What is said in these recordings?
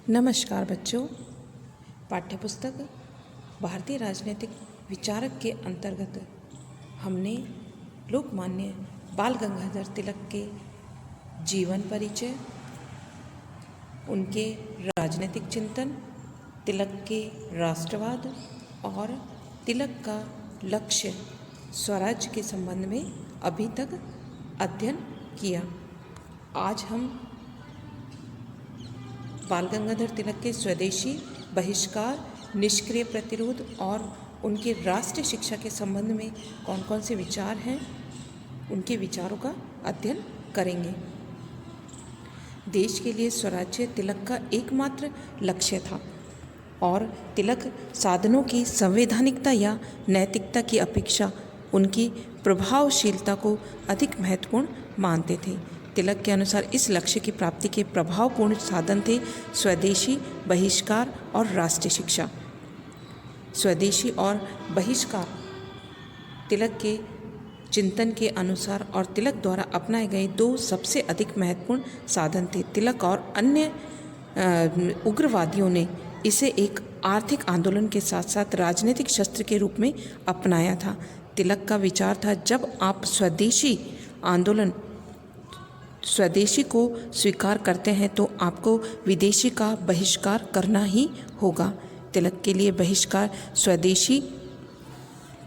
नमस्कार बच्चों। पाठ्यपुस्तक भारतीय राजनीतिक विचारक के अंतर्गत हमने लोकमान्य बाल गंगाधर तिलक के जीवन परिचय, उनके राजनीतिक चिंतन, तिलक के राष्ट्रवाद और तिलक का लक्ष्य स्वराज्य के संबंध में अभी तक अध्ययन किया। आज हम बाल गंगाधर तिलक के स्वदेशी बहिष्कार, निष्क्रिय प्रतिरोध और उनके राष्ट्रीय शिक्षा के संबंध में कौन कौन से विचार हैं, उनके विचारों का अध्ययन करेंगे। देश के लिए स्वराज्य तिलक का एकमात्र लक्ष्य था और तिलक साधनों की संवैधानिकता या नैतिकता की अपेक्षा उनकी प्रभावशीलता को अधिक महत्वपूर्ण मानते थे। तिलक के अनुसार इस लक्ष्य की प्राप्ति के प्रभावपूर्ण साधन थे स्वदेशी बहिष्कार और राष्ट्रीय शिक्षा। स्वदेशी और बहिष्कार तिलक के चिंतन के अनुसार और तिलक द्वारा अपनाए गए दो सबसे अधिक महत्वपूर्ण साधन थे। तिलक और अन्य उग्रवादियों ने इसे एक आर्थिक आंदोलन के साथ साथ राजनीतिक शस्त्र के रूप में अपनाया था। तिलक का विचार था, जब आप स्वदेशी को स्वीकार करते हैं तो आपको विदेशी का बहिष्कार करना ही होगा। तिलक के लिए बहिष्कार स्वदेशी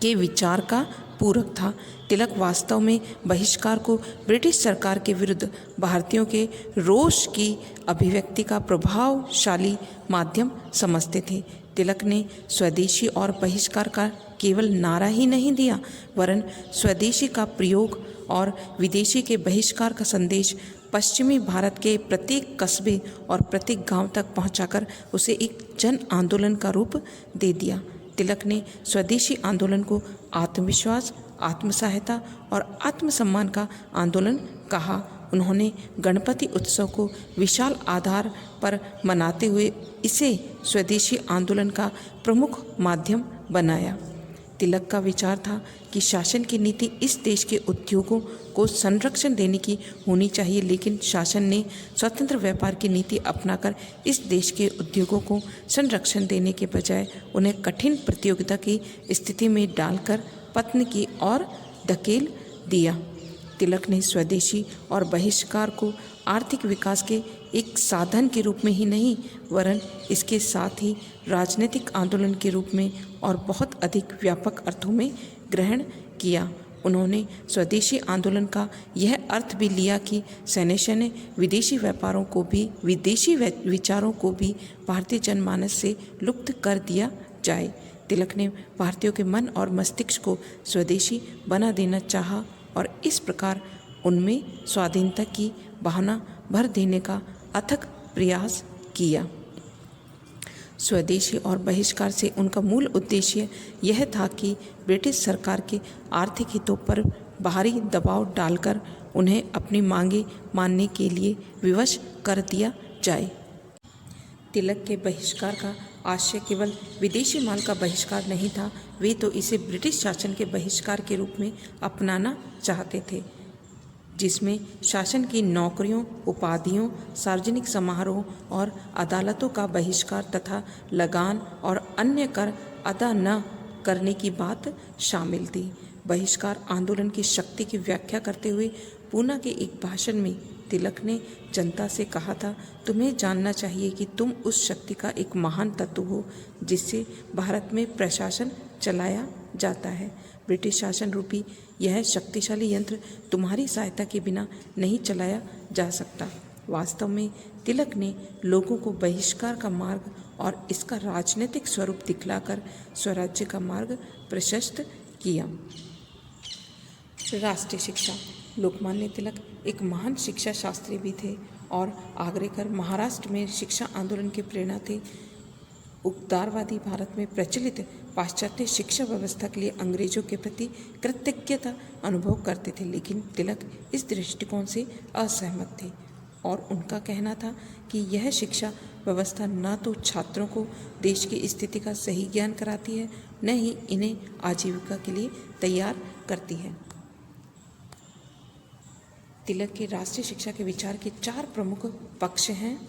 के विचार का पूरक था। तिलक वास्तव में बहिष्कार को ब्रिटिश सरकार के विरुद्ध भारतीयों के रोष की अभिव्यक्ति का प्रभावशाली माध्यम समझते थे। तिलक ने स्वदेशी और बहिष्कार का केवल नारा ही नहीं दिया, वरन स्वदेशी का प्रयोग और विदेशी के बहिष्कार का संदेश पश्चिमी भारत के प्रत्येक कस्बे और प्रत्येक गांव तक पहुंचाकर उसे एक जन आंदोलन का रूप दे दिया। तिलक ने स्वदेशी आंदोलन को आत्मविश्वास, आत्मसहायता और आत्मसम्मान का आंदोलन कहा। उन्होंने गणपति उत्सव को विशाल आधार पर मनाते हुए इसे स्वदेशी आंदोलन का प्रमुख माध्यम बनाया। तिलक का विचार था कि शासन की नीति इस देश के उद्योगों को संरक्षण देने की होनी चाहिए, लेकिन शासन ने स्वतंत्र व्यापार की नीति अपनाकर इस देश के उद्योगों को संरक्षण देने के बजाय उन्हें कठिन प्रतियोगिता की स्थिति में डालकर पतन की ओर धकेल दिया। तिलक ने स्वदेशी और बहिष्कार को आर्थिक विकास के एक साधन के रूप में ही नहीं, वरन इसके साथ ही राजनीतिक आंदोलन के रूप में और बहुत अधिक व्यापक अर्थों में ग्रहण किया। उन्होंने स्वदेशी आंदोलन का यह अर्थ भी लिया कि सैन्य विदेशी विचारों को भी भारतीय जनमानस से लुप्त कर दिया जाए। तिलक ने भारतीयों के मन और मस्तिष्क को स्वदेशी बना देना चाहा और इस प्रकार उनमें स्वाधीनता की भावना भर देने का अथक प्रयास किया। स्वदेशी और बहिष्कार से उनका मूल उद्देश्य यह था कि ब्रिटिश सरकार के आर्थिक हितों पर बाहरी दबाव डालकर उन्हें अपनी मांगें मानने के लिए विवश कर दिया जाए। तिलक के बहिष्कार का आशय केवल विदेशी माल का बहिष्कार नहीं था, वे तो इसे ब्रिटिश शासन के बहिष्कार के रूप में अपनाना चाहते थे, जिसमें शासन की नौकरियों, उपाधियों, सार्वजनिक समारोह और अदालतों का बहिष्कार तथा लगान और अन्य कर अदा न करने की बात शामिल थी। बहिष्कार आंदोलन की शक्ति की व्याख्या करते हुए पूना के एक भाषण में तिलक ने जनता से कहा था, तुम्हें जानना चाहिए कि तुम उस शक्ति का एक महान तत्व हो जिससे भारत में प्रशासन चलाया जाता है। ब्रिटिश शासन रूपी यह शक्तिशाली यंत्र तुम्हारी सहायता के बिना नहीं चलाया जा सकता। वास्तव में तिलक ने लोगों को बहिष्कार का मार्ग और इसका राजनीतिक स्वरूप दिखलाकर स्वराज्य का मार्ग प्रशस्त किया। राष्ट्रीय शिक्षा। लोकमान्य तिलक एक महान शिक्षा शास्त्री भी थे और आगरेकर महाराष्ट्र में शिक्षा आंदोलन के प्रेरणा थे। उदारवादी भारत में प्रचलित पाश्चात्य शिक्षा व्यवस्था के लिए अंग्रेजों के प्रति कृतज्ञता अनुभव करते थे, लेकिन तिलक इस दृष्टिकोण से असहमत थे और उनका कहना था कि यह शिक्षा व्यवस्था न तो छात्रों को देश की स्थिति का सही ज्ञान कराती है, न ही इन्हें आजीविका के लिए तैयार करती है। तिलक के राष्ट्रीय शिक्षा के विचार के चार प्रमुख पक्ष हैं।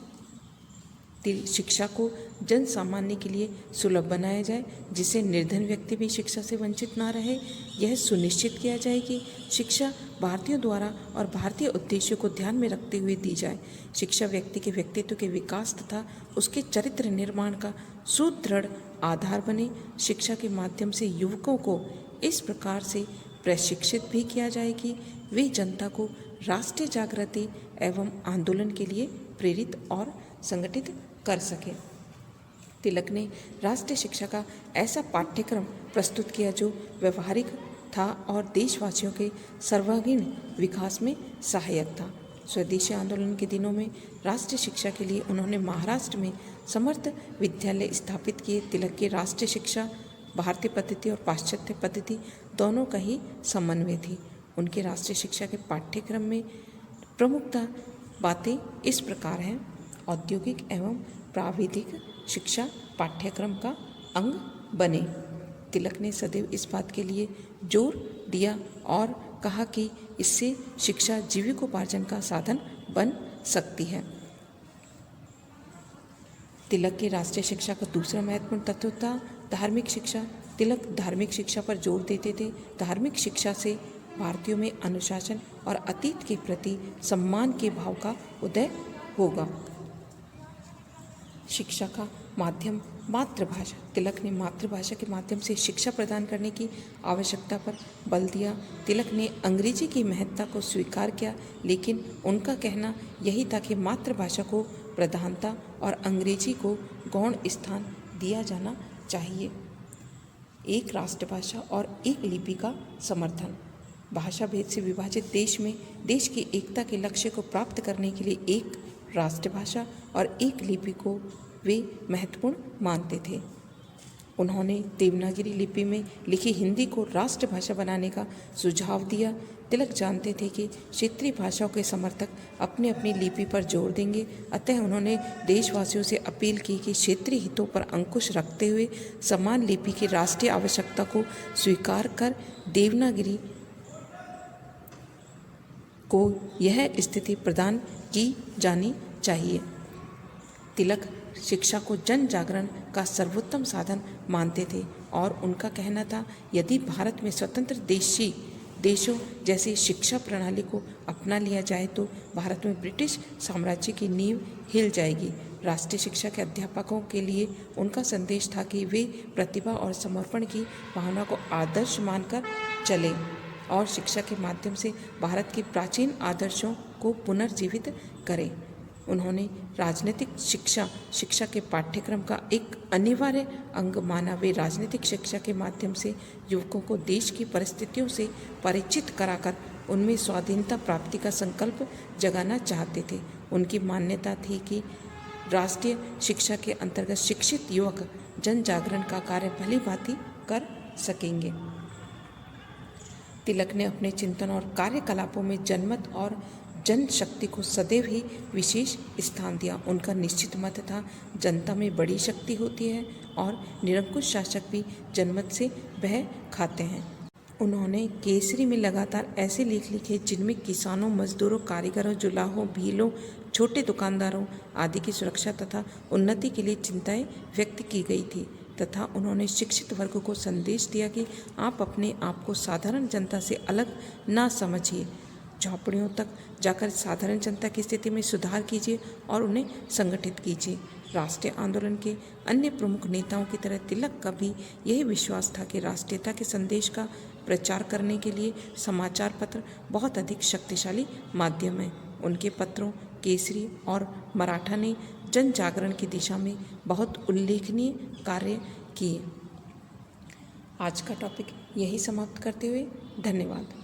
शिक्षा को जन सामान्य के लिए सुलभ बनाया जाए, जिससे निर्धन व्यक्ति भी शिक्षा से वंचित ना रहे। यह सुनिश्चित किया जाए कि शिक्षा भारतीयों द्वारा और भारतीय उद्देश्यों को ध्यान में रखते हुए दी जाए। शिक्षा व्यक्ति के व्यक्तित्व के विकास तथा उसके चरित्र निर्माण का सुदृढ़ आधार बने। शिक्षा के माध्यम से युवकों को इस प्रकार से प्रशिक्षित भी किया जाए कि वे जनता को राष्ट्रीय जागृति एवं आंदोलन के लिए प्रेरित और संगठित कर सके। तिलक ने राष्ट्रीय शिक्षा का ऐसा पाठ्यक्रम प्रस्तुत किया जो व्यवहारिक था और देशवासियों के सर्वांगीण विकास में सहायक था। स्वदेशी आंदोलन के दिनों में राष्ट्रीय शिक्षा के लिए उन्होंने महाराष्ट्र में समर्थ विद्यालय स्थापित किए। तिलक की राष्ट्रीय शिक्षा भारतीय पद्धति और पाश्चात्य पद्धति दोनों का ही समन्वय थी। उनके राष्ट्रीय शिक्षा के पाठ्यक्रम में प्रमुखता बातें इस प्रकार हैं। औद्योगिक एवं प्राविधिक शिक्षा पाठ्यक्रम का अंग बने। तिलक ने सदैव इस बात के लिए जोर दिया और कहा कि इससे शिक्षा जीविकोपार्जन का साधन बन सकती है। तिलक की राष्ट्रीय शिक्षा का दूसरा महत्वपूर्ण तत्व था धार्मिक शिक्षा। तिलक धार्मिक शिक्षा पर जोर देते थे। धार्मिक शिक्षा से भारतीयों में अनुशासन और अतीत के प्रति सम्मान के भाव का उदय होगा। शिक्षा का माध्यम मातृभाषा। तिलक ने मातृभाषा के माध्यम से शिक्षा प्रदान करने की आवश्यकता पर बल दिया। तिलक ने अंग्रेजी की महत्ता को स्वीकार किया, लेकिन उनका कहना यही था कि मातृभाषा को प्रधानता और अंग्रेजी को गौण स्थान दिया जाना चाहिए। एक राष्ट्रभाषा और एक लिपि का समर्थन। भाषा भेद से विभाजित देश में देश की एकता के लक्ष्य को प्राप्त करने के लिए एक राष्ट्रभाषा और एक लिपि को वे महत्वपूर्ण मानते थे। उन्होंने देवनागरी लिपि में लिखी हिंदी को राष्ट्रभाषा बनाने का सुझाव दिया। तिलक जानते थे कि क्षेत्रीय भाषाओं के समर्थक अपनी अपनी लिपि पर जोर देंगे, अतः उन्होंने देशवासियों से अपील की कि क्षेत्रीय हितों पर अंकुश रखते हुए समान लिपि की राष्ट्रीय आवश्यकता को स्वीकार कर देवनागरी को यह स्थिति प्रदान की जानी चाहिए। तिलक शिक्षा को जन जागरण का सर्वोत्तम साधन मानते थे और उनका कहना था, यदि भारत में स्वतंत्र देशों जैसी शिक्षा प्रणाली को अपना लिया जाए तो भारत में ब्रिटिश साम्राज्य की नींव हिल जाएगी। राष्ट्रीय शिक्षा के अध्यापकों के लिए उनका संदेश था कि वे प्रतिभा और समर्पण की भावना को आदर्श मानकर चलें और शिक्षा के माध्यम से भारत के प्राचीन आदर्शों को पुनर्जीवित करें। उन्होंने राजनीतिक शिक्षा के पाठ्यक्रम का एक अनिवार्य अंग माना। वे राजनीतिक शिक्षा के माध्यम से युवकों को देश की परिस्थितियों से परिचित कराकर उनमें स्वाधीनता प्राप्ति का संकल्प जगाना चाहते थे। उनकी मान्यता थी कि राष्ट्रीय शिक्षा के अंतर्गत शिक्षित युवक जन जागरण का कार्य भली भांति कर सकेंगे। तिलक ने अपने चिंतन और कार्यकलापों में जनमत और जनशक्ति को सदैव ही विशेष स्थान दिया। उनका निश्चित मत था, जनता में बड़ी शक्ति होती है और निरंकुश शासक भी जनमत से बह खाते हैं। उन्होंने केसरी में लगातार ऐसे लेख लिखे जिनमें किसानों, मजदूरों, कारीगरों, जुलाहों, भीलों, छोटे दुकानदारों आदि की सुरक्षा तथा उन्नति के लिए चिंताएं व्यक्त की गई थी तथा उन्होंने शिक्षित वर्ग को संदेश दिया कि आप अपने आप को साधारण जनता से अलग ना समझिए, झोंपड़ियों तक जाकर साधारण जनता की स्थिति में सुधार कीजिए और उन्हें संगठित कीजिए। राष्ट्रीय आंदोलन के अन्य प्रमुख नेताओं की तरह तिलक का भी यही विश्वास था कि राष्ट्रीयता के संदेश का प्रचार करने के लिए समाचार पत्र बहुत अधिक शक्तिशाली माध्यम है। उनके पत्रों केसरी और मराठा ने जन जागरण की दिशा में बहुत उल्लेखनीय कार्य किए। आज का टॉपिक यही समाप्त करते हुए धन्यवाद।